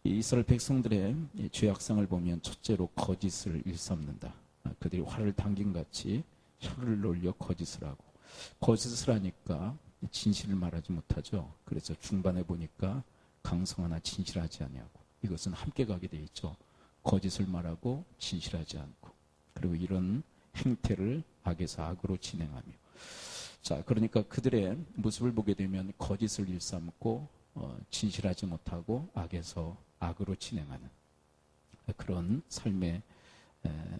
이 이스라엘 백성들의 죄악성을 보면 첫째로 거짓을 일삼는다. 그들이 활을 당긴 같이 혀를 놀려 거짓을 하고, 거짓을 하니까 진실을 말하지 못하죠. 그래서 중반에 보니까 강성하나 진실하지 아니하고, 이것은 함께 가게 돼 있죠. 거짓을 말하고 진실하지 않고, 그리고 이런 행태를 악에서 악으로 진행하며, 자, 그러니까 그들의 모습을 보게 되면 거짓을 일삼고 진실하지 못하고 악에서 악으로 진행하는 그런 삶의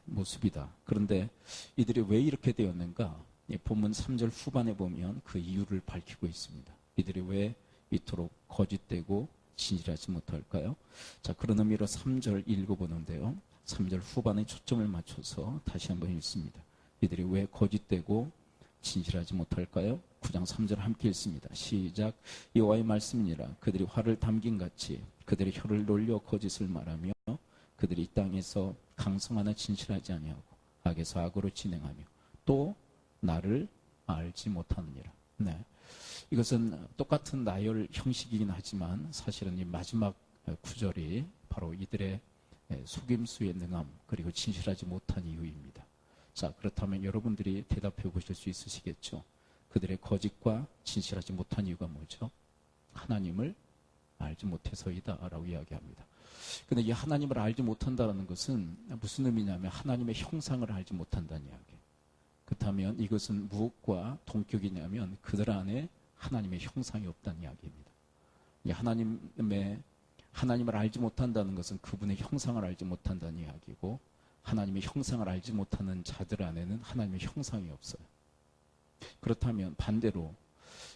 모습이다. 그런데 이들이 왜 이렇게 되었는가? 본문 3절 후반에 보면 그 이유를 밝히고 있습니다. 이들이 왜 이토록 거짓되고 진실하지 못할까요? 자, 그런 의미로 3절 읽어보는데요. 3절 후반에 초점을 맞춰서 다시 한번 읽습니다. 이들이 왜 거짓되고 진실하지 못할까요? 9장 3절 함께 읽습니다. 시작. 여호와의 말씀이니라. 그들이 활을 담긴 같이 그들의 혀를 놀려 거짓을 말하며 그들이 이 땅에서 강성하나 진실하지 아니하고 악에서 악으로 진행하며 또 나를 알지 못하느니라. 네. 이것은 똑같은 나열 형식이긴 하지만 사실은 이 마지막 구절이 바로 이들의 속임수에 능함 그리고 진실하지 못한 이유입니다. 자, 그렇다면 여러분들이 대답해 보실 수 있으시겠죠? 그들의 거짓과 진실하지 못한 이유가 뭐죠? 하나님을 알지 못해서이다 라고 이야기합니다. 근데 이 하나님을 알지 못한다는 것은 무슨 의미냐면 하나님의 형상을 알지 못한다는 이야기예요. 그렇다면 이것은 무엇과 동격이냐면 그들 안에 하나님의 형상이 없다는 이야기입니다. 이 하나님을 알지 못한다는 것은 그분의 형상을 알지 못한다는 이야기고, 하나님의 형상을 알지 못하는 자들 안에는 하나님의 형상이 없어요. 그렇다면 반대로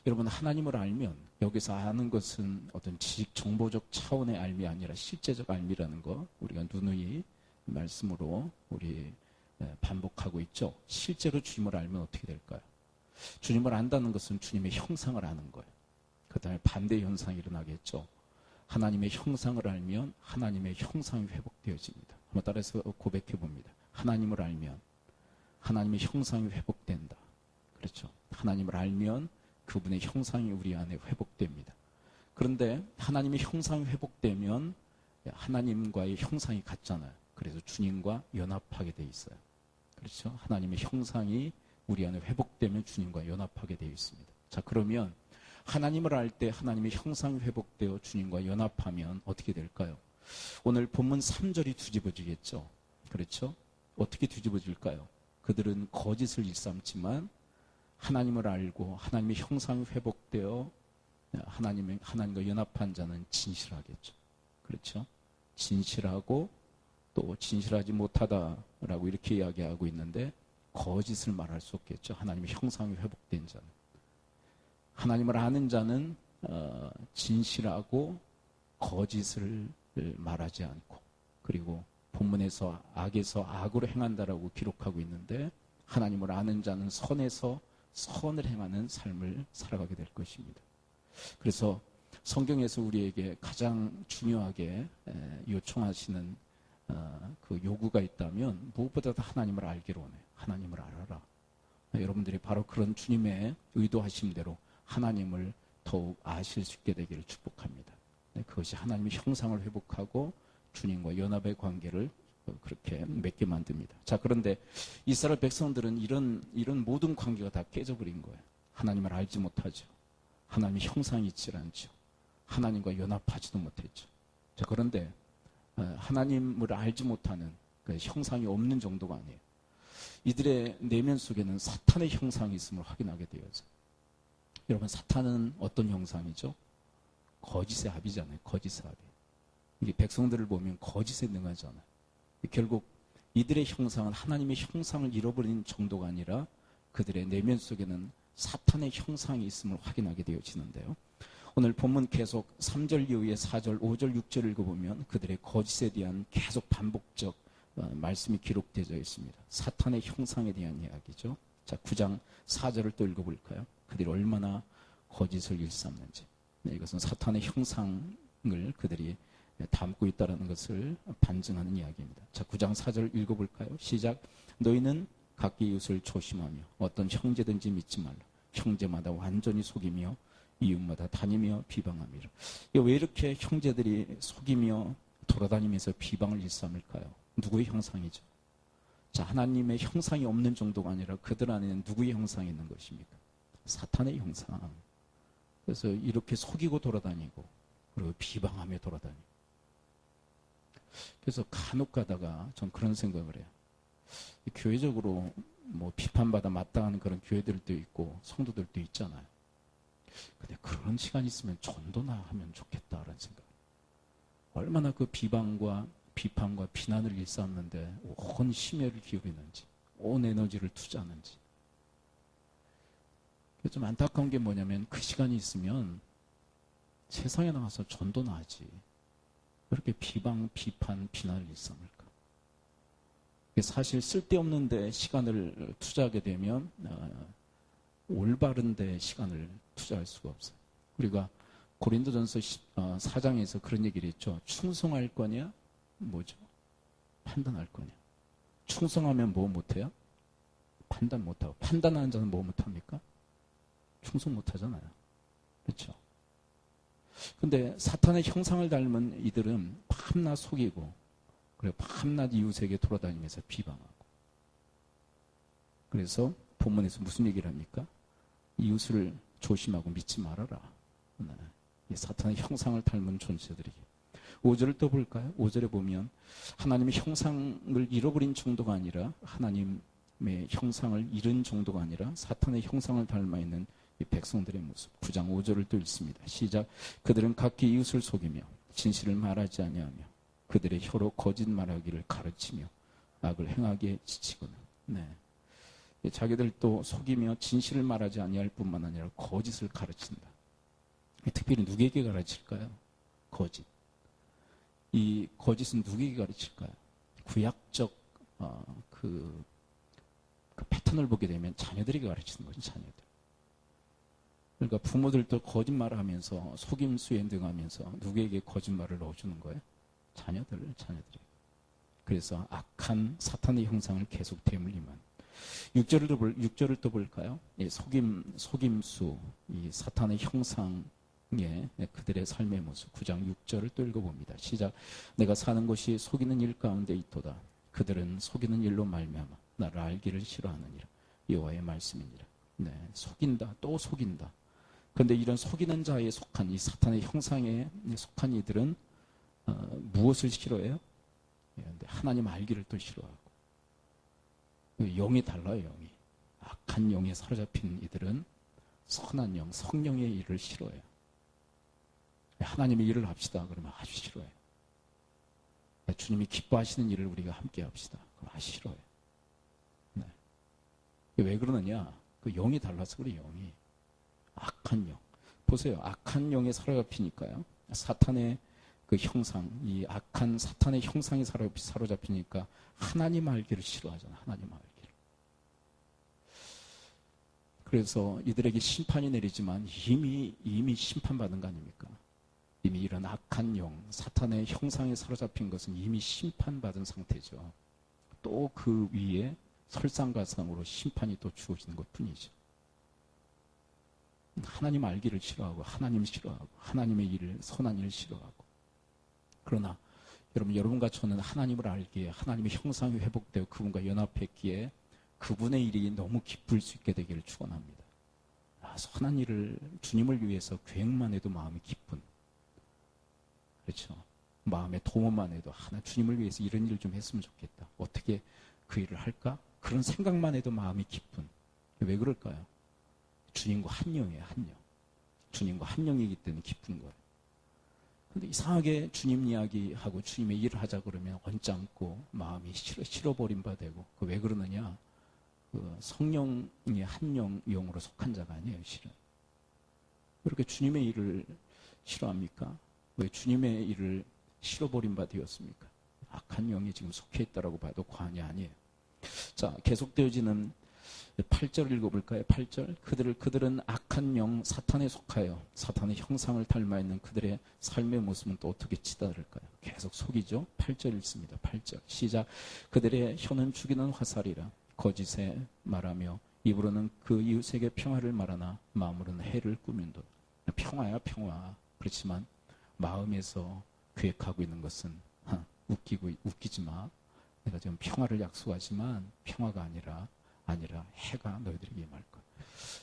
여러분, 하나님을 알면 여기서 아는 것은 어떤 지식 정보적 차원의 알미 아니라 실제적 알미라는 거 우리가 누누이 말씀으로 우리 반복하고 있죠. 실제로 주님을 알면 어떻게 될까요? 주님을 안다는 것은 주님의 형상을 아는 거예요. 그 다음에 반대 현상이 일어나겠죠. 하나님의 형상을 알면 하나님의 형상이 회복되어집니다. 한번 따라서 고백해 봅니다. 하나님을 알면 하나님의 형상이 회복된다. 그렇죠. 하나님을 알면 그분의 형상이 우리 안에 회복됩니다. 그런데 하나님의 형상이 회복되면 하나님과의 형상이 같잖아요. 그래서 주님과 연합하게 돼 있어요. 그렇죠. 하나님의 형상이 우리 안에 회복되면 주님과 연합하게 되어 있습니다. 자, 그러면 하나님을 알 때 하나님의 형상이 회복되어 주님과 연합하면 어떻게 될까요? 오늘 본문 3절이 뒤집어지겠죠. 그렇죠? 어떻게 뒤집어질까요? 그들은 거짓을 일삼지만 하나님을 알고 하나님의 형상이 회복되어 하나님과 연합한 자는 진실하겠죠. 그렇죠? 진실하고 또 진실하지 못하다라고 이렇게 이야기하고 있는데 거짓을 말할 수 없겠죠. 하나님의 형상이 회복된 자는. 하나님을 아는 자는 진실하고 거짓을 말하지 않고, 그리고 본문에서 악에서 악으로 행한다라고 기록하고 있는데 하나님을 아는 자는 선에서 선을 행하는 삶을 살아가게 될 것입니다. 그래서 성경에서 우리에게 가장 중요하게 요청하시는 그 요구가 있다면 무엇보다도 하나님을 알기로 원해요. 하나님을 알아라. 여러분들이 바로 그런 주님의 의도하심대로 하나님을 더욱 아실 수 있게 되기를 축복합니다. 그것이 하나님의 형상을 회복하고 주님과 연합의 관계를 그렇게 맺게 만듭니다. 자, 그런데 이스라엘 백성들은 이런 모든 관계가 다 깨져버린 거예요. 하나님을 알지 못하죠. 하나님의 형상이 있지 않죠. 하나님과 연합하지도 못했죠. 자, 그런데 하나님을 알지 못하는 그 형상이 없는 정도가 아니에요. 이들의 내면 속에는 사탄의 형상이 있음을 확인하게 되어서, 여러분, 사탄은 어떤 형상이죠? 거짓의 합이잖아요. 거짓의 합이. 이게 백성들을 보면 거짓에 능하잖아요. 결국 이들의 형상은 하나님의 형상을 잃어버린 정도가 아니라 그들의 내면 속에는 사탄의 형상이 있음을 확인하게 되어지는데요. 오늘 본문 계속 3절 이후에 4절, 5절, 6절 읽어보면 그들의 거짓에 대한 계속 반복적 말씀이 기록되어 있습니다. 사탄의 형상에 대한 이야기죠. 자, 9장 4절을 또 읽어볼까요? 그들이 얼마나 거짓을 일삼는지. 네, 이것은 사탄의 형상을 그들이 담고 있다는 것을 반증하는 이야기입니다. 자, 9장 4절 읽어볼까요? 시작. 너희는 각기 이웃을 조심하며 어떤 형제든지 믿지 말라. 형제마다 완전히 속이며 이웃마다 다니며 비방함이라. 왜 이렇게 형제들이 속이며 돌아다니면서 비방을 일삼을까요? 누구의 형상이죠? 자, 하나님의 형상이 없는 정도가 아니라 그들 안에는 누구의 형상이 있는 것입니까? 사탄의 형상. 그래서 이렇게 속이고 돌아다니고 그리고 비방하며 돌아다니고. 그래서 간혹 가다가 전 그런 생각을 해요. 교회적으로 뭐 비판받아 마땅한 그런 교회들도 있고 성도들도 있잖아요. 근데 그런 시간이 있으면 전도나 하면 좋겠다라는 생각. 얼마나 그 비방과 비판과 비난을 일삼는데 온 심혈을 기울이는지, 온 에너지를 투자하는지. 좀 안타까운 게 뭐냐면 그 시간이 있으면 세상에 나가서 전도나 하지. 왜 이렇게 비방, 비판, 비난을 일삼을까? 사실 쓸데없는 데 시간을 투자하게 되면 올바른 데 시간을 투자할 수가 없어요. 우리가 고린도전서 4장에서 그런 얘기를 했죠. 충성할 거냐? 뭐죠? 판단할 거냐? 충성하면 뭐 못해요? 판단 못하고. 판단하는 자는 뭐 못합니까? 충성 못하잖아요. 그렇죠? 근데 사탄의 형상을 닮은 이들은 밤낮 속이고 그리고 밤낮 이웃에게 돌아다니면서 비방하고. 그래서 본문에서 무슨 얘기를 합니까? 이웃을 조심하고 믿지 말아라. 네. 이 사탄의 형상을 닮은 존재들에게. 5절을 또 볼까요? 5절에 보면 하나님의 형상을 잃어버린 정도가 아니라 하나님의 형상을 잃은 정도가 아니라 사탄의 형상을 닮아 있는 이 백성들의 모습. 9장 5절을 또 읽습니다. 시작. 그들은 각기 이웃을 속이며 진실을 말하지 아니하며 그들의 혀로 거짓 말하기를 가르치며 악을 행하기에 지치거든. 네. 자기들도 속이며 진실을 말하지 아니할 뿐만 아니라 거짓을 가르친다. 특별히 누구에게 가르칠까요? 거짓. 이 거짓은 누구에게 가르칠까요? 구약적 그 패턴을 보게 되면 자녀들에게 가르치는 거죠. 자녀들. 그러니까 부모들도 거짓말을 하면서 속임수에 등하면서 누구에게 거짓말을 넣어주는 거예요? 자녀들이. 그래서 악한 사탄의 형상을 계속 되물리면 6절을 또 볼까요? 속임수, 이 사탄의 형상에 그들의 삶의 모습. 9장 6절을 또 읽어봅니다. 시작. 내가 사는 것이 속이는 일 가운데 있도다. 그들은 속이는 일로 말미암아 나를 알기를 싫어하느니라. 여호와의 말씀이니라. 네, 속인다, 또 속인다. 그런데 이런 속이는 자에 속한 이 사탄의 형상에 속한 이들은 무엇을 싫어해요? 하나님 알기를 또 싫어하고. 영이 달라요, 영이. 악한 영에 사로잡힌 이들은 선한 영, 성령의 일을 싫어해요. 하나님의 일을 합시다. 그러면 아주 싫어해요. 주님이 기뻐하시는 일을 우리가 함께 합시다. 그럼 아주 싫어해요. 네. 왜 그러느냐? 그 영이 달라서 그래, 영이. 악한 영. 보세요. 악한 영에 사로잡히니까요. 사탄의 그 형상, 이 악한 사탄의 형상에 사로잡히니까 하나님 알기를 싫어하잖아. 하나님 알기를. 그래서 이들에게 심판이 내리지만 이미 심판받은 거 아닙니까? 이미 이런 악한 영, 사탄의 형상에 사로잡힌 것은 이미 심판받은 상태죠. 또 그 위에 설상가상으로 심판이 또 주어지는 것 뿐이죠. 하나님 알기를 싫어하고 하나님 싫어하고 하나님의 일을, 선한 일을 싫어하고. 그러나 여러분과 저는 하나님을 알기에 하나님의 형상이 회복되고 그분과 연합했기에 그분의 일이 너무 기쁠 수 있게 되기를 축원합니다. 선한 일을 주님을 위해서 계획만 해도 마음이 기쁜. 그렇죠. 마음에 도모만 해도 주님을 위해서 이런 일을 좀 했으면 좋겠다. 어떻게 그 일을 할까? 그런 생각만 해도 마음이 기쁜. 왜 그럴까요? 주님과 한 영이에요, 한 영. 주님과 한 영이기 때문에 기쁜 거예요. 근데 이상하게 주님 이야기하고 주님의 일을 하자 그러면 언짢고 마음이 싫어버린 바 되고. 왜 그러느냐? 그 성령의 한 영으로 속한 자가 아니에요, 실은. 왜 이렇게 주님의 일을 싫어합니까? 왜 주님의 일을 싫어버린 바 되었습니까? 악한 영이 지금 속해 있다라고 봐도 과언이 아니에요. 자, 계속되어지는 8절 읽어볼까요? 8절. 그들은 악한 영 사탄에 속하여 사탄의 형상을 닮아 있는 그들의 삶의 모습은 또 어떻게 치달을까요? 계속 속이죠. 8절 읽습니다. 8절 시작. 그들의 혀는 죽이는 화살이라 거짓에 말하며 입으로는 그 이웃에게 평화를 말하나 마음으로는 해를 꾸민다. 평화야 평화. 그렇지만 마음에서 계획하고 있는 것은 웃기지 마. 내가 지금 평화를 약속하지만 평화가 아니라 해가 너희들에게 임할 거야.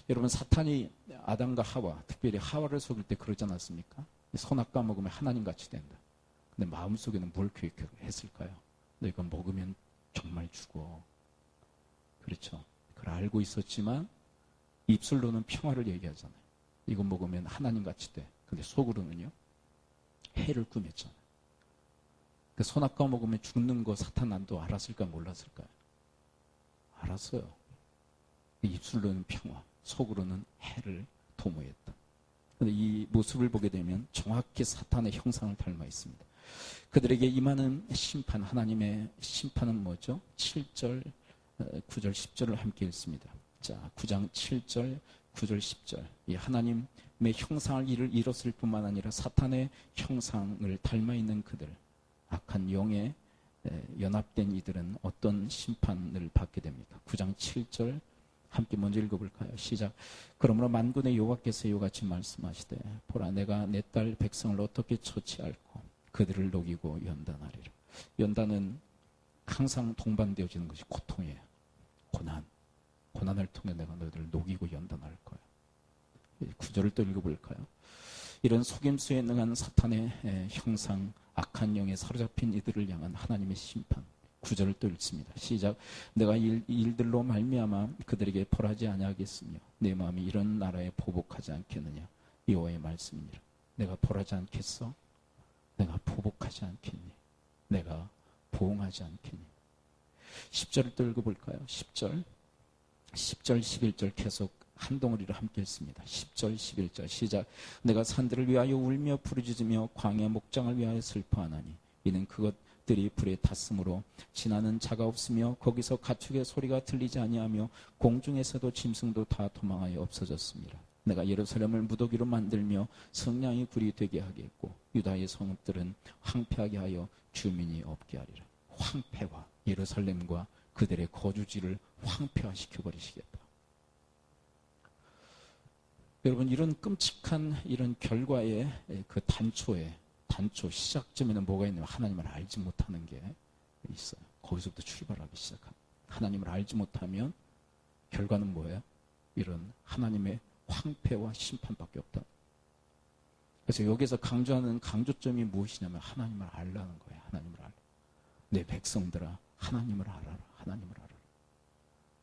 여러분, 사탄이 아담과 하와, 특별히 하와를 속일 때 그러지 않았습니까? 선악 까먹으면 하나님같이 된다. 근데 마음속에는 뭘 계획했을까요? 너희가 먹으면 정말 죽어. 그렇죠. 그걸 알고 있었지만 입술로는 평화를 얘기하잖아요. 이거 먹으면 하나님같이 돼. 근데 속으로는요, 해를 꾸몄잖아요. 그 선악 까먹으면 죽는 거 사탄도 알았을까 몰랐을까요? 알았어요. 입술로는 평화, 속으로는 해를 도모했다. 그런데 이 모습을 보게 되면 정확히 사탄의 형상을 닮아 있습니다. 그들에게 임하는 심판, 하나님의 심판은 뭐죠? 7절, 9절, 10절을 함께 읽습니다. 자, 9장 7절, 9절, 10절. 이 하나님의 형상을 잃었을 뿐만 아니라 사탄의 형상을 닮아 있는 그들, 악한 영에 연합된 이들은 어떤 심판을 받게 됩니까? 9장 7절 함께 먼저 읽어볼까요? 시작. 그러므로 만군의 여호와께서 이같이 말씀하시되 보라, 내가 내 딸 백성을 어떻게 처치할고 그들을 녹이고 연단하리라. 연단은 항상 동반되어지는 것이 고통이에요. 고난을 통해 내가 너희들을 녹이고 연단할 거야. 9절을 또 읽어볼까요? 이런 속임수에 능한 사탄의 형상, 악한 영에 사로잡힌 이들을 향한 하나님의 심판. 9절을 또 읽습니다. 시작. 내가 일들로 말미암아 그들에게 벌하지 아니하겠으며 내 마음이 이런 나라에 보복하지 않겠느냐. 여호와의 말씀이니라. 내가 벌하지 않겠어? 내가 보복하지 않겠니? 내가 보응하지 않겠니? 10절을 또 읽어볼까요? 10절, 11절 계속 한 덩어리로 함께 읽습니다. 10절, 11절 시작. 내가 산들을 위하여 울며 부르짖으며 광야 목장을 위하여 슬퍼하나니 이는 그것들이 불에 탔으므로 지나는 자가 없으며 거기서 가축의 소리가 들리지 아니하며 공중에서도 짐승도 다 도망하여 없어졌습니다. 내가 예루살렘을 무더기로 만들며 성량이 굴이 되게 하겠고 유다의 성읍들은 황폐하게 하여 주민이 없게 하리라. 황폐화, 예루살렘과 그들의 거주지를 황폐화시켜버리시겠다. 여러분, 이런 끔찍한 이런 결과의 그 단초 시작점에는 뭐가 있냐면 하나님을 알지 못하는 게 있어요. 거기서부터 출발하기 시작합니다. 하나님을 알지 못하면 결과는 뭐예요? 이런 하나님의 황폐와 심판밖에 없다. 그래서 여기서 강조하는 강조점이 무엇이냐면 하나님을 알라는 거예요. 하나님을 알라. 내 백성들아, 하나님을 알아라. 하나님을 알아라.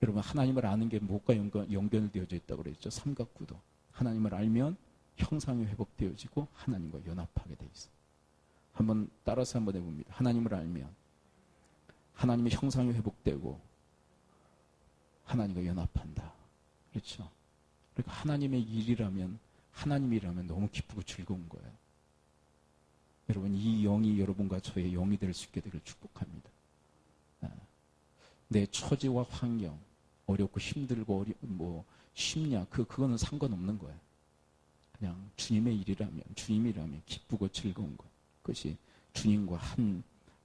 여러분, 하나님을 아는 게 무엇과 연결되어져 있다고 그랬죠? 삼각구도. 하나님을 알면 형상이 회복되어지고 하나님과 연합하게 돼 있어요. 한번 따라서 한번 해봅니다. 하나님을 알면 하나님의 형상이 회복되고 하나님과 연합한다. 그렇죠? 그러니까 하나님의 일이라면, 하나님이라면 너무 기쁘고 즐거운 거예요. 여러분, 이 영이 여러분과 저의 영이 될 수 있게 되길 축복합니다. 내 처지와 환경, 어렵고 힘들고 쉽냐, 그거는 상관없는 거예요. 그냥 주님의 일이라면 기쁘고 즐거운 거예요. 그것이 주님과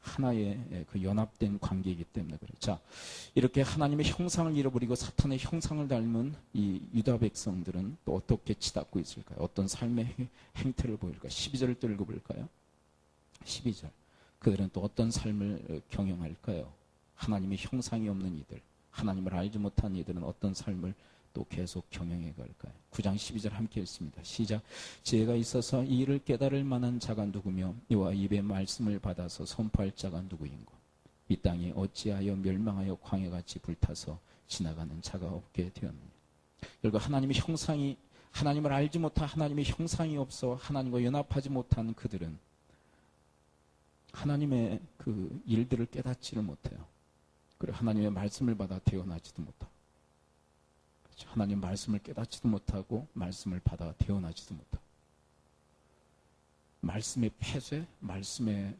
하나의 그 연합된 관계이기 때문에 그래요. 자, 이렇게 하나님의 형상을 잃어버리고 사탄의 형상을 닮은 이 유다 백성들은 또 어떻게 치닫고 있을까요? 어떤 삶의 행태를 보일까요? 12절을 또 읽어볼까요? 12절. 그들은 또 어떤 삶을 경영할까요? 하나님의 형상이 없는 이들, 하나님을 알지 못한 이들은 어떤 삶을 또 계속 경영해 갈까요? 9장 12절 함께 읽습니다. 시작. 지혜가 있어서 이 일을 깨달을 만한 자가 누구며 이와 입의 말씀을 받아서 선포할 자가 누구인고 이 땅이 어찌하여 멸망하여 광야같이 불타서 지나가는 자가 없게 되었느냐. 결국 하나님의 형상이, 하나님을 알지 못한 하나님의 형상이 없어 하나님과 연합하지 못한 그들은 하나님의 그 일들을 깨닫지를 못해요. 그리고 하나님의 말씀을 받아 태어나지도 못하고, 하나님 말씀을 깨닫지도 못하고 말씀을 받아 태어나지도 못하고, 말씀의 폐쇄, 말씀의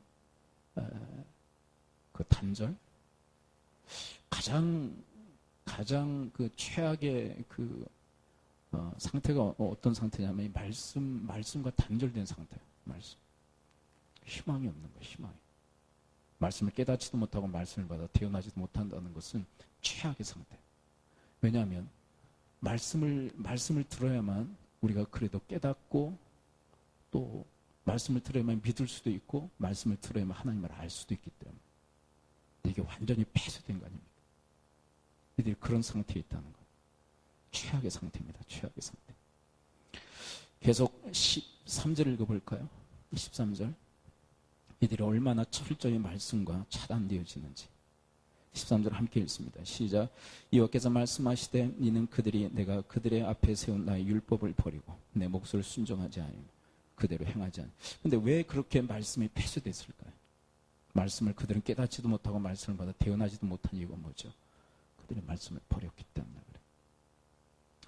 그 단절, 가장 그 최악의 그 상태가 어떤 상태냐면 말씀과 단절된 상태예요. 말씀. 희망이 없는 거예요. 희망이. 말씀을 깨닫지도 못하고 말씀을 받아 태어나지도 못한다는 것은 최악의 상태. 왜냐하면 말씀을 들어야만 우리가 그래도 깨닫고 또 말씀을 들어야만 믿을 수도 있고 말씀을 들어야만 하나님을 알 수도 있기 때문에 이게 완전히 폐쇄된 거 아닙니까? 이들이 그런 상태에 있다는 거예요. 최악의 상태입니다. 최악의 상태. 계속 13절 읽어볼까요? 13절. 이들이 얼마나 철저히 말씀과 차단되어지는지. 13절 함께 읽습니다. 시작. 여호와께서 말씀하시되 이는 그들이 내가 그들의 앞에 세운 나의 율법을 버리고 내 몫을 순종하지 아니하며 그대로 행하지 않으며. 근데 왜 그렇게 말씀이 폐쇄됐을까요? 말씀을 그들은 깨닫지도 못하고 말씀을 받아 대언하지도 못한 이유가 뭐죠? 그들이 말씀을 버렸기 때문에 그래.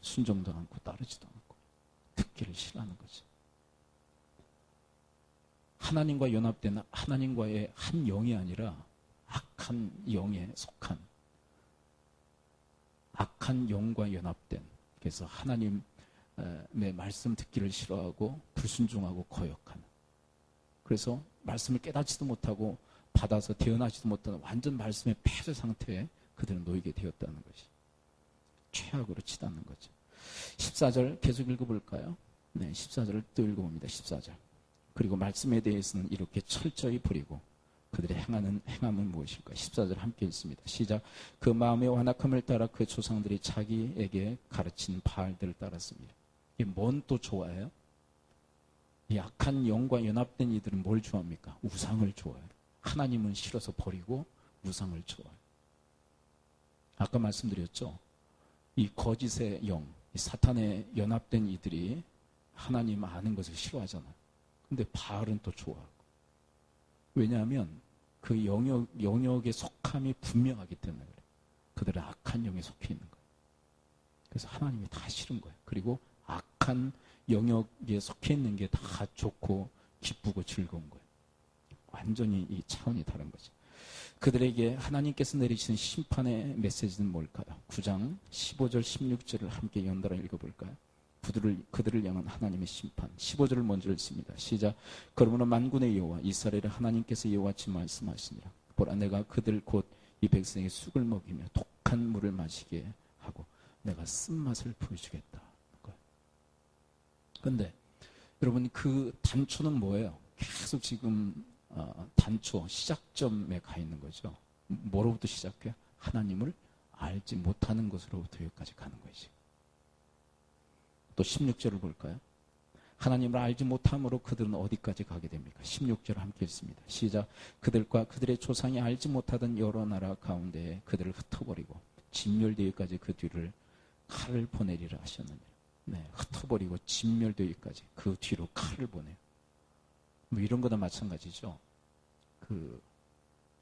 순종도 않고 따르지도 않고 듣기를 싫어하는 거죠. 하나님과 연합된 하나님과의 한 영이 아니라 악한 영에 속한 악한 영과 연합된, 그래서 하나님의 말씀 듣기를 싫어하고 불순종하고 거역하는, 그래서 말씀을 깨닫지도 못하고 받아서 대언하지도 못하는 완전 말씀의 폐쇄 상태에 그들은 놓이게 되었다는 것이 최악으로 치닫는 거죠. 14절 계속 읽어볼까요? 네, 14절을 또 읽어봅니다. 14절. 그리고 말씀에 대해서는 이렇게 철저히 버리고 그들의 행하는 행함은 무엇일까? 14절 함께 읽습니다. 시작. 그 마음의 완악함을 따라 그 조상들이 자기에게 가르친 바알들을 따랐습니다. 이게 뭔 또 좋아해요? 이 악한 영과 연합된 이들은 뭘 좋아합니까? 우상을 좋아해요. 하나님은 싫어서 버리고 우상을 좋아해요. 아까 말씀드렸죠? 이 거짓의 영, 이 사탄에 연합된 이들이 하나님 아는 것을 싫어하잖아요. 근데 바알은 또 좋아하고. 왜냐하면 그 영역의 속함이 분명하기 때문에 그래요. 그들은 악한 영에 속해 있는 거예요. 그래서 하나님이 다 싫은 거예요. 그리고 악한 영역에 속해 있는 게 다 좋고 기쁘고 즐거운 거예요. 완전히 이 차원이 다른 거죠. 그들에게 하나님께서 내리시는 심판의 메시지는 뭘까요? 9장 15절 16절을 함께 연달아 읽어볼까요? 그들을 향한 하나님의 심판. 15절을 먼저 읽습니다. 시작. 그러므로 만군의 여호와 이스라엘의 하나님께서 여호와같이 말씀하시니라. 보라, 내가 그들 곧 이 백성에게 쑥을 먹이며 독한 물을 마시게 하고 내가 쓴맛을 보여주겠다. 그런데 여러분, 그 단초는 뭐예요? 계속 지금 단초 시작점에 가 있는 거죠. 뭐로부터 시작해요? 하나님을 알지 못하는 것으로부터 여기까지 가는 거지. 또 16절을 볼까요? 하나님을 알지 못함으로 그들은 어디까지 가게 됩니까? 16절 함께 읽습니다. 시작. 그들과 그들의 조상이 알지 못하던 여러 나라 가운데에 그들을 흩어버리고 진멸되기까지 그 뒤를 칼을 보내리라 하셨느니라. 네, 흩어버리고 진멸되기까지 그 뒤로 칼을 보내요. 뭐 이런 거나 마찬가지죠. 그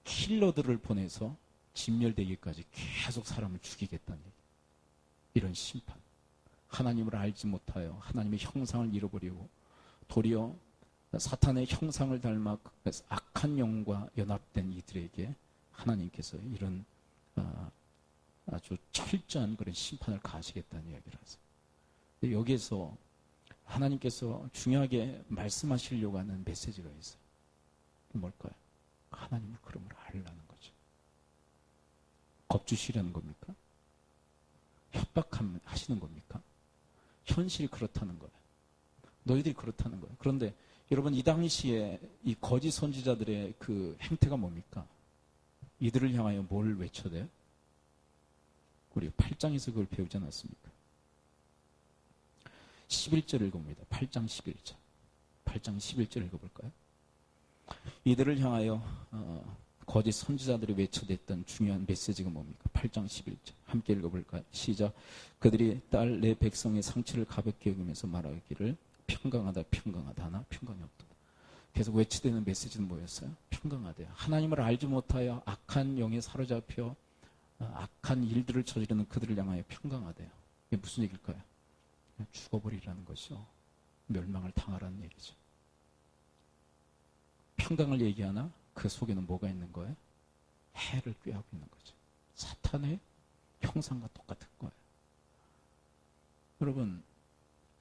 킬러들을 보내서 진멸되기까지 계속 사람을 죽이겠다는 얘기. 이런 심판. 하나님을 알지 못하여 하나님의 형상을 잃어버리고 도리어 사탄의 형상을 닮아 악한 영과 연합된 이들에게 하나님께서 이런 아주 철저한 그런 심판을 가하시겠다는 이야기를 하세요. 여기에서 하나님께서 중요하게 말씀하시려고 하는 메시지가 있어요. 뭘까요? 하나님을 그러므로 알라는 거죠. 겁주시려는 겁니까? 협박하시는 겁니까? 현실이 그렇다는 거예요. 너희들이 그렇다는 거예요. 그런데 여러분, 이 당시에 이 거짓 선지자들의 그 행태가 뭡니까? 이들을 향하여 뭘 외쳐대요? 우리 8장에서 그걸 배우지 않았습니까? 11절 읽어봅니다. 8장 11절. 8장 11절 읽어볼까요? 이들을 향하여 거짓 선지자들이 외쳐댔던 중요한 메시지가 뭡니까? 8장 11절 함께 읽어볼까요? 시작. 그들이 딸 내 백성의 상처를 가볍게 여기면서 말하기를 평강하다 평강하다 하나 평강이 없다. 계속 외치되는 메시지는 뭐였어요? 평강하대요. 하나님을 알지 못하여 악한 영에 사로잡혀 악한 일들을 저지르는 그들을 향하여 평강하대요. 이게 무슨 얘기일까요? 죽어버리라는 것이죠. 멸망을 당하라는 얘기죠. 평강을 얘기하나 그 속에는 뭐가 있는 거예요? 해를 꾀하고 있는 거죠. 사탄의 형상과 똑같은 거예요. 여러분,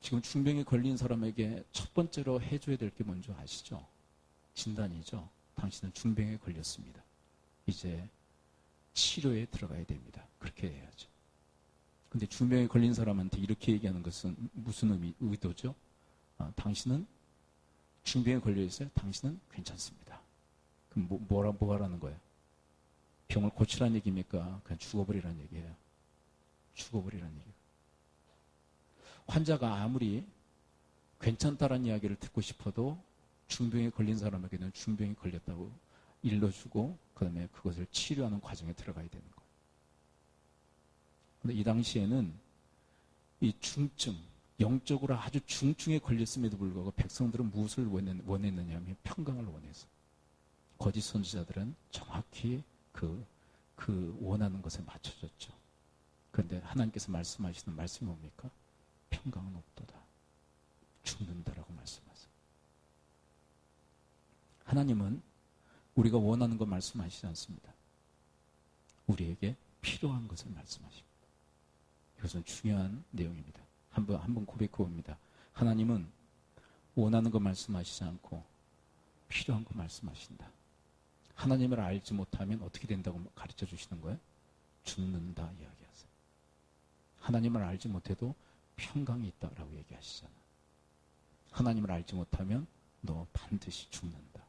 지금 중병에 걸린 사람에게 첫 번째로 해줘야 될 게 뭔지 아시죠? 진단이죠. 당신은 중병에 걸렸습니다. 이제 치료에 들어가야 됩니다. 그렇게 해야죠. 근데 중병에 걸린 사람한테 이렇게 얘기하는 것은 무슨 의도죠? 당신은 중병에 걸려 있어요. 당신은 괜찮습니다. 그럼 뭐 하라는 거예요? 병을 고치라는 얘기입니까? 그냥 죽어버리라는 얘기예요. 죽어버리라는 얘기예요. 환자가 아무리 괜찮다라는 이야기를 듣고 싶어도 중병에 걸린 사람에게는 중병이 걸렸다고 일러주고 그 다음에 그것을 치료하는 과정에 들어가야 되는 거예요. 근데 이 당시에는 이 중증, 영적으로 아주 중증에 걸렸음에도 불구하고 백성들은 무엇을 원했느냐 하면 평강을 원해서 거짓 선지자들은 정확히 그 원하는 것에 맞춰졌죠. 그런데 하나님께서 말씀하시는 말씀이 뭡니까? 평강은 없도다. 죽는다라고 말씀하세요. 하나님은 우리가 원하는 것 말씀하시지 않습니다. 우리에게 필요한 것을 말씀하십니다. 이것은 중요한 내용입니다. 한번 고백해 봅니다. 하나님은 원하는 것 말씀하시지 않고 필요한 것 말씀하신다. 하나님을 알지 못하면 어떻게 된다고 가르쳐 주시는 거예요? 죽는다 이야기하세요. 하나님을 알지 못해도 평강이 있다라고 얘기하시잖아요. 하나님을 알지 못하면 너 반드시 죽는다.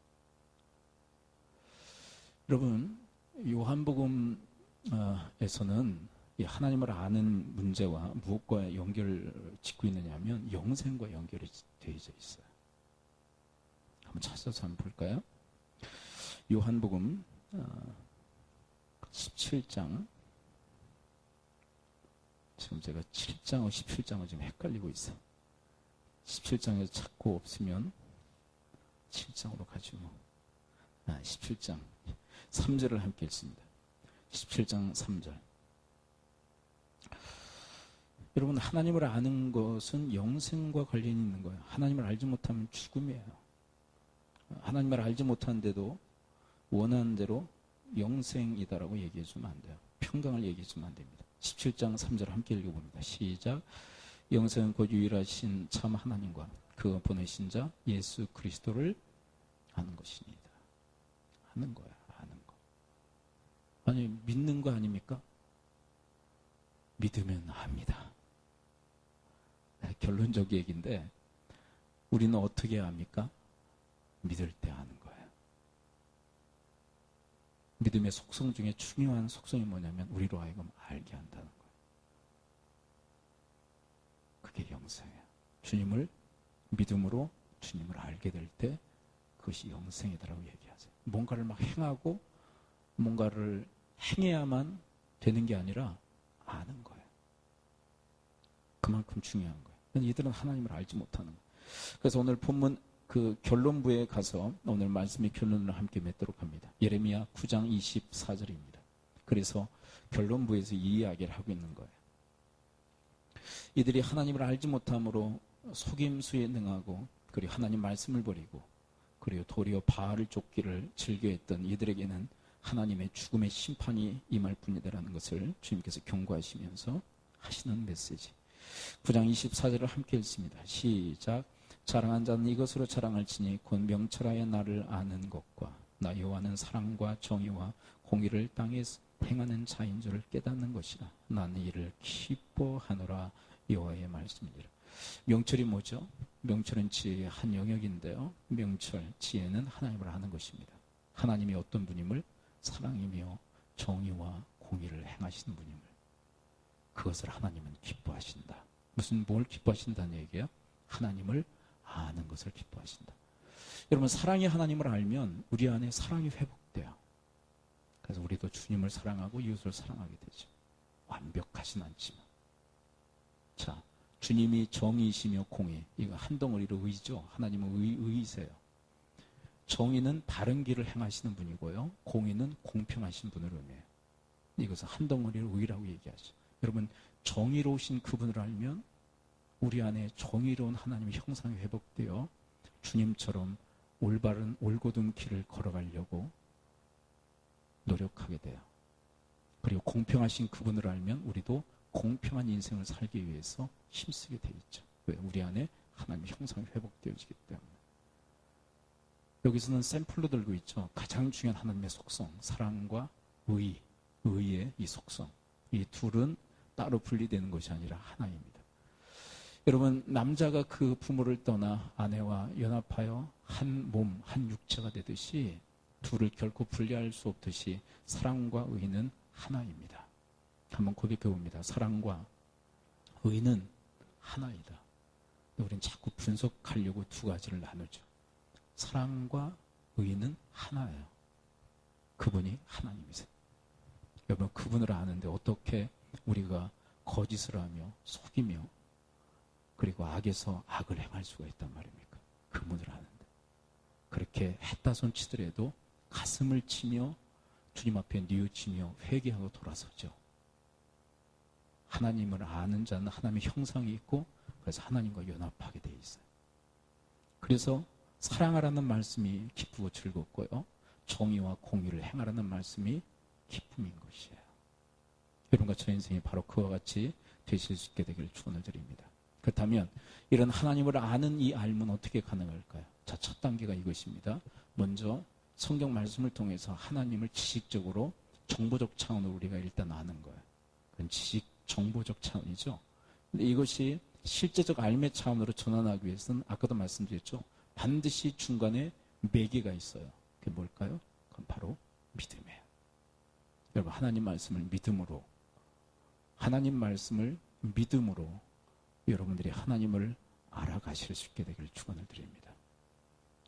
여러분, 요한복음에서는 이 하나님을 아는 문제와 무엇과 연결을 짓고 있느냐 하면 영생과 연결이 되어 있어요. 한번 찾아서 한번 볼까요? 요한복음 17장, 지금 제가 7장과 17장을 지금 헷갈리고 있어요. 17장에서 찾고 없으면 7장으로 가죠. 17장 3절을 함께 읽습니다. 17장 3절. 여러분, 하나님을 아는 것은 영생과 관련이 있는 거예요. 하나님을 알지 못하면 죽음이에요. 하나님을 알지 못하는데도 원하는 대로 영생이다라고 얘기해 주면 안 돼요. 평강을 얘기해 주면 안 됩니다. 17장 3절 함께 읽어봅니다. 시작. 영생은 곧 유일하신 참 하나님과 그 보내신 자 예수 그리스도를 아는 것입니다. 아는 거야, 아는 거. 아니, 믿는 거 아닙니까? 믿으면 압니다. 결론적 얘기인데 우리는 어떻게 압니까? 믿을 때 아는 거예요. 믿음의 속성 중에 중요한 속성이 뭐냐면 우리로 하여금 알게 한다는 거예요. 그게 영생이에요. 주님을 믿음으로 주님을 알게 될 때 그것이 영생이다라고 얘기하세요. 뭔가를 막 행하고 뭔가를 행해야만 되는 게 아니라 아는 거예요. 그만큼 중요한 거예요. 근데 이들은 하나님을 알지 못하는 거예요. 그래서 오늘 본문 그 결론부에 가서 오늘 말씀의 결론을 함께 맺도록 합니다. 예레미야 9장 24절입니다. 그래서 결론부에서 이 이야기를 하고 있는 거예요. 이들이 하나님을 알지 못함으로 속임수에 능하고 그리고 하나님 말씀을 버리고 그리고 도리어 바알을 쫓기를 즐겨했던 이들에게는 하나님의 죽음의 심판이 임할 뿐이다라는 것을 주님께서 경고하시면서 하시는 메시지. 9장 24절을 함께 읽습니다. 시작. 자랑한 자는 이것으로 자랑을 치니 곧 명철하여 나를 아는 것과 나 여호와는 사랑과 정의와 공의를 땅에 행하는 자인 줄을 깨닫는 것이라. 나는 이를 기뻐하노라. 여호와의 말씀이니라. 명철이 뭐죠? 명철은 지혜의 한 영역인데요. 명철, 지혜는 하나님을 아는 것입니다. 하나님이 어떤 분임을 사랑이며 정의와 공의를 행하시는 분임을 그것을 하나님은 기뻐하신다. 뭘 기뻐하신다는 얘기예요? 하나님을 아는 것을 기뻐하신다. 여러분, 사랑이 하나님을 알면 우리 안에 사랑이 회복돼요. 그래서 우리도 주님을 사랑하고 이웃을 사랑하게 되죠. 완벽하진 않지만. 자, 주님이 정의이시며 공의, 이거 한 덩어리로 의죠. 하나님은 의이세요. 정의는 바른 길을 행하시는 분이고요. 공의는 공평하신 분을 의미해요. 이것은 한 덩어리로 의라고 얘기하죠. 여러분, 정의로우신 그분을 알면 우리 안에 정의로운 하나님의 형상이 회복되어 주님처럼 올바른 올곧은 길을 걸어가려고 노력하게 돼요. 그리고 공평하신 그분을 알면 우리도 공평한 인생을 살기 위해서 힘쓰게 돼 있죠. 왜? 우리 안에 하나님의 형상이 회복되어지기 때문에. 여기서는 샘플로 들고 있죠. 가장 중요한 하나님의 속성, 사랑과 의의 이 속성. 이 둘은 따로 분리되는 것이 아니라 하나입니다. 여러분, 남자가 그 부모를 떠나 아내와 연합하여 한 몸, 한 육체가 되듯이 둘을 결코 분리할 수 없듯이 사랑과 의는 하나입니다. 한번 고백해 봅니다. 사랑과 의는 하나이다. 우리는 자꾸 분석하려고 두 가지를 나누죠. 사랑과 의는 하나예요. 그분이 하나님이세요. 여러분, 그분을 아는데 어떻게 우리가 거짓을 하며 속이며 그리고 악에서 악을 행할 수가 있단 말입니까? 그분을 아는데. 그렇게 햇다손 치더라도 가슴을 치며 주님 앞에 뉘우치며 회개하고 돌아서죠. 하나님을 아는 자는 하나님의 형상이 있고 그래서 하나님과 연합하게 돼 있어요. 그래서 사랑하라는 말씀이 기쁘고 즐겁고요. 정의와 공의를 행하라는 말씀이 기쁨인 것이에요. 여러분과 저 인생이 바로 그와 같이 되실 수 있게 되기를 축원을 드립니다. 그렇다면 이런 하나님을 아는 이 알면 어떻게 가능할까요? 자, 첫 단계가 이것입니다. 먼저 성경 말씀을 통해서 하나님을 지식적으로 정보적 차원으로 우리가 일단 아는 거예요. 그건 지식 정보적 차원이죠. 근데 이것이 실제적 알매 차원으로 전환하기 위해서는 아까도 말씀드렸죠. 반드시 중간에 매개가 있어요. 그게 뭘까요? 그건 바로 믿음이에요. 여러분, 하나님 말씀을 믿음으로, 하나님 말씀을 믿음으로 여러분들이 하나님을 알아가실 수 있게 되기를 축원을 드립니다.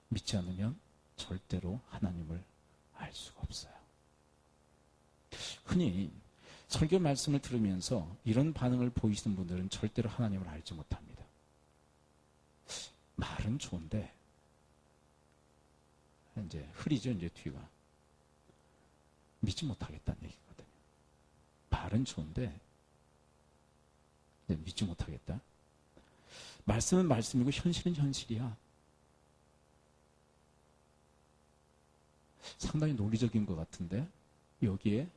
믿지 않으면 절대로 하나님을 알 수가 없어요. 흔히 설교 말씀을 들으면서 이런 반응을 보이시는 분들은 절대로 하나님을 알지 못합니다. 말은 좋은데 이제 흐리죠, 이제 뒤가. 믿지 못하겠다는 얘기거든요. 말은 좋은데 믿지 못하겠다. 말씀은 말씀이고 현실은 현실이야. 상당히 논리적인 것 같은데 여기에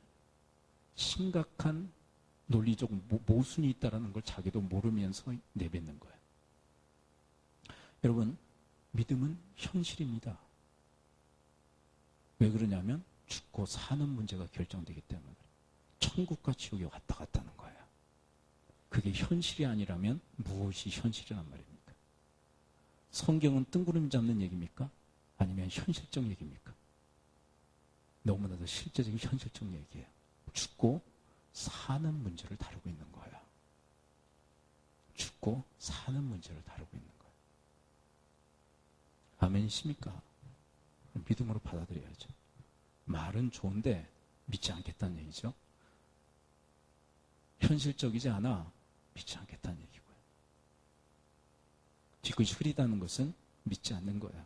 심각한 논리적 모순이 있다는 걸 자기도 모르면서 내뱉는 거예요. 여러분, 믿음은 현실입니다. 왜 그러냐면 죽고 사는 문제가 결정되기 때문에 그래요. 천국과 지옥에 왔다 갔다 하는 거예요. 그게 현실이 아니라면 무엇이 현실이란 말입니까? 성경은 뜬구름 잡는 얘기입니까? 아니면 현실적 얘기입니까? 너무나도 실제적인 현실적 얘기예요. 죽고 사는 문제를 다루고 있는 거예요. 죽고 사는 문제를 다루고 있는 거예요. 아멘이십니까? 믿음으로 받아들여야죠. 말은 좋은데 믿지 않겠다는 얘기죠. 현실적이지 않아 믿지 않겠다는 얘기고요. 뒤끝이 흐리다는 것은 믿지 않는 거예요.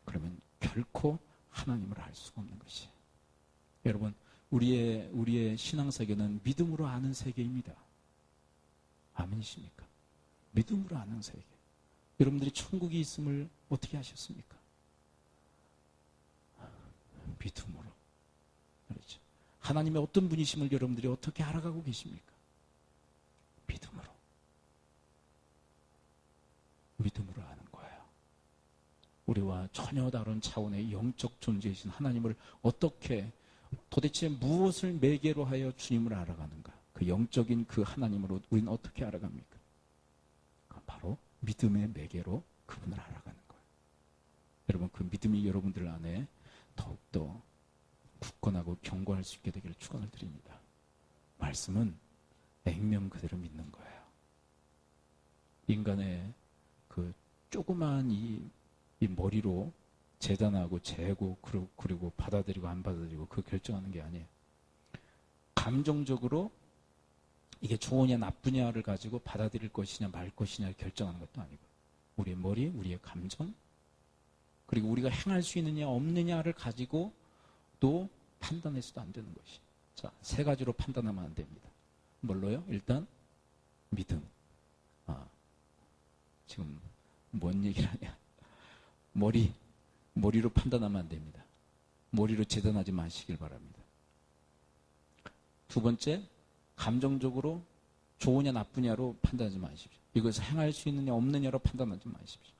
그러면 결코 하나님을 알 수가 없는 것이에요. 여러분, 우리의 신앙세계는 믿음으로 아는 세계입니다. 아멘이십니까? 믿음으로 아는 세계. 여러분들이 천국이 있음을 어떻게 아셨습니까? 믿음으로. 그렇죠. 하나님의 어떤 분이심을 여러분들이 어떻게 알아가고 계십니까? 믿음으로. 믿음으로 아는 거예요. 우리와 전혀 다른 차원의 영적 존재이신 하나님을 어떻게, 도대체 무엇을 매개로 하여 주님을 알아가는가? 그 영적인 그 하나님으로 우리는 어떻게 알아갑니까? 바로 믿음의 매개로 그분을 알아가는 거예요. 여러분, 그 믿음이 여러분들 안에 더욱더 굳건하고 견고할 수 있게 되기를 축원을 드립니다. 말씀은 액면 그대로 믿는 거예요. 인간의 그 조그만 이 머리로 재단하고 재고 그리고 받아들이고 안 받아들이고 그 결정하는 게 아니에요. 감정적으로 이게 좋으냐 나쁘냐를 가지고 받아들일 것이냐 말 것이냐를 결정하는 것도 아니고 우리의 머리, 우리의 감정 그리고 우리가 행할 수 있느냐 없느냐를 가지고 또 판단해서도 안 되는 것이. 자, 세 가지로 판단하면 안 됩니다. 뭘로요? 일단 믿음. 지금 뭔 얘기를 하냐. 머리로 판단하면 안 됩니다. 머리로 재단하지 마시길 바랍니다. 두 번째, 감정적으로 좋으냐 나쁘냐로 판단하지 마십시오. 이것을 행할 수 있느냐 없느냐로 판단하지 마십시오.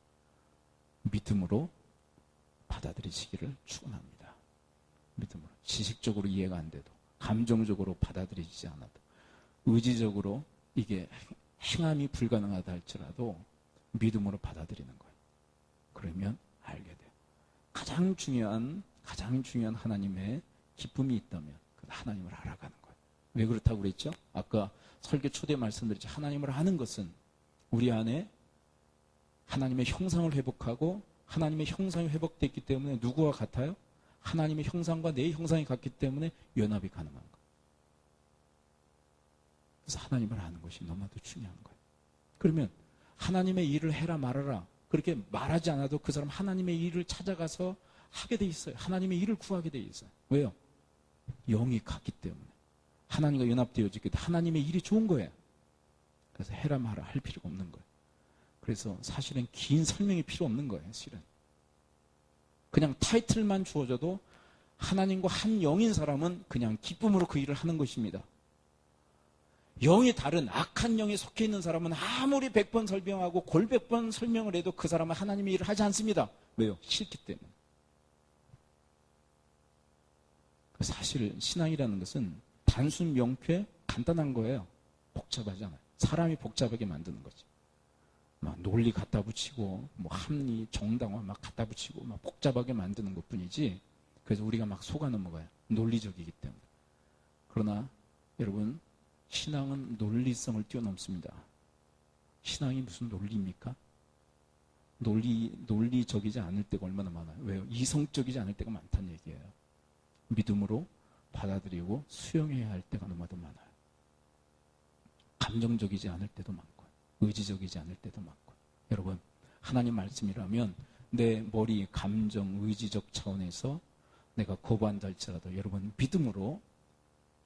믿음으로 받아들이시기를 축원합니다. 믿음으로. 지식적으로 이해가 안 돼도 감정적으로 받아들이지 않아도 의지적으로 이게 행함이 불가능하다 할지라도 믿음으로 받아들이는 거예요. 그러면 알게 돼요. 가장 중요한 하나님의 기쁨이 있다면 하나님을 알아가는 거예요. 왜 그렇다고 그랬죠? 아까 설교 초대 말씀드렸죠. 하나님을 아는 것은 우리 안에 하나님의 형상을 회복하고 하나님의 형상이 회복됐기 때문에 누구와 같아요? 하나님의 형상과 내 형상이 같기 때문에 연합이 가능한 거예요. 그래서 하나님을 아는 것이 너무나도 중요한 거예요. 그러면 하나님의 일을 해라 말아라 그렇게 말하지 않아도 그 사람 하나님의 일을 찾아가서 하게 돼 있어요. 하나님의 일을 구하게 돼 있어요. 왜요? 영이 같기 때문에. 하나님과 연합되어지기 때문에 하나님의 일이 좋은 거예요. 그래서 해라 마라 할 필요가 없는 거예요. 그래서 사실은 긴 설명이 필요 없는 거예요. 실은. 그냥 타이틀만 주어져도 하나님과 한 영인 사람은 그냥 기쁨으로 그 일을 하는 것입니다. 영이 다른 악한 영에 속해 있는 사람은 아무리 100번 설명하고 골100번 설명을 해도 그 사람은 하나님의 일을 하지 않습니다. 왜요? 싫기 때문에. 사실 신앙이라는 것은 단순 명쾌 간단한 거예요. 복잡하지 않아요. 사람이 복잡하게 만드는 거지. 막 논리 갖다 붙이고 뭐 합리, 정당화 막 갖다 붙이고 막 복잡하게 만드는 것뿐이지. 그래서 우리가 막 속아 넘어가요. 논리적이기 때문에. 그러나 여러분 신앙은 논리성을 뛰어넘습니다. 신앙이 무슨 논리입니까? 논리적이지 않을 때가 얼마나 많아요. 왜요? 이성적이지 않을 때가 많다는 얘기예요. 믿음으로 받아들이고 수용해야 할 때가 너무나도 많아요. 감정적이지 않을 때도 많고 의지적이지 않을 때도 많고. 여러분 하나님 말씀이라면 내 머리, 감정, 의지적 차원에서 내가 거부한다 할지라도 여러분 믿음으로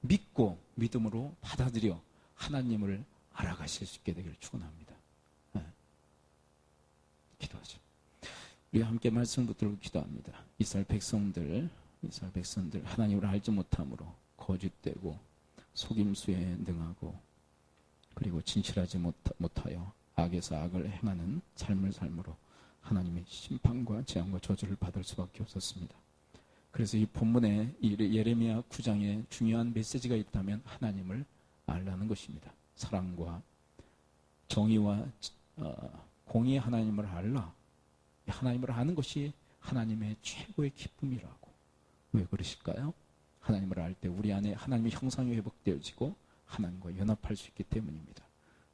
믿고 믿음으로 받아들여 하나님을 알아가실 수 있게 되기를 축원합니다. 네. 기도하죠. 우리가 함께 말씀을 붙들고 기도합니다. 이스라엘 백성들 하나님을 알지 못함으로 거짓되고 속임수에 능하고 그리고 진실하지 못하여 악에서 악을 행하는 삶으로 하나님의 심판과 재앙과 저주를 받을 수밖에 없었습니다. 그래서 이 본문에 예레미야 9장에 중요한 메시지가 있다면 하나님을 알라는 것입니다. 사랑과 정의와 공의의 하나님을 알라. 하나님을 아는 것이 하나님의 최고의 기쁨이라고. 왜 그러실까요? 하나님을 알 때 우리 안에 하나님의 형상이 회복되어지고 하나님과 연합할 수 있기 때문입니다.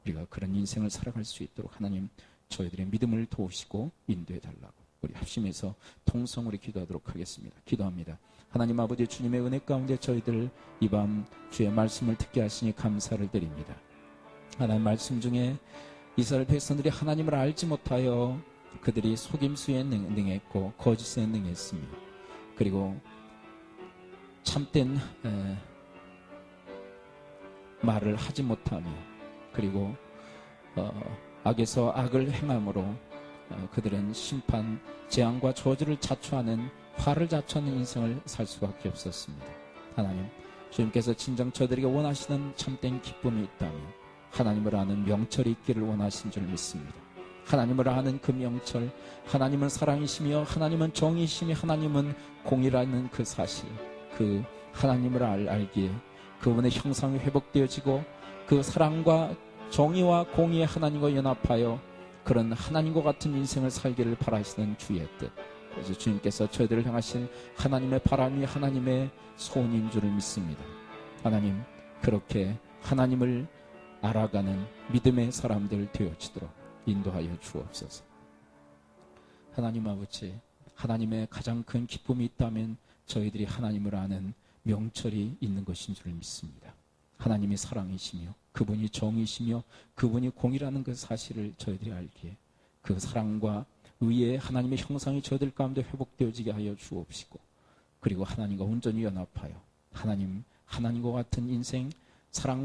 우리가 그런 인생을 살아갈 수 있도록 하나님 저희들의 믿음을 도우시고 인도해 달라고 우리 합심해서 통성으로 기도하도록 하겠습니다. 기도합니다. 하나님 아버지 주님의 은혜 가운데 저희들 이 밤 주의 말씀을 듣게 하시니 감사를 드립니다. 하나님 말씀 중에 이스라엘 백성들이 하나님을 알지 못하여 그들이 속임수에 능했고 거짓에 능했으며 그리고 참된 말을 하지 못하며 그리고 악에서 악을 행함으로 그들은 심판, 재앙과 저주를 자초하는 화를 자초하는 인생을 살 수밖에 없었습니다. 하나님, 주님께서 진정 저들에게 원하시는 참된 기쁨이 있다면 하나님을 아는 명철이 있기를 원하신 줄 믿습니다. 하나님을 아는 그 명철, 하나님은 사랑이시며 하나님은 정의이시며 하나님은 공의라는 그 사실, 그 하나님을 알기에 그분의 형상이 회복되어지고 그 사랑과 정의와 공의의 하나님과 연합하여 그런 하나님과 같은 인생을 살기를 바라시는 주의 뜻. 그래서 주님께서 저희들을 향하신 하나님의 바람이 하나님의 소원인 줄을 믿습니다. 하나님, 그렇게 하나님을 알아가는 믿음의 사람들 되어지도록 인도하여 주옵소서. 하나님 아버지, 하나님의 가장 큰 기쁨이 있다면 저희들이 하나님을 아는 명철이 있는 것인 줄 믿습니다. 하나님이 사랑이시며 그분이 정이시며 그분이 공이라는 그 사실을 저희들이 알기에 그 사랑과 의의 하나님의 형상이 저희들 가운데 회복되어지게 하여 주옵시고 그리고 하나님과 온전히 연합하여 하나님과 같은 인생, 사랑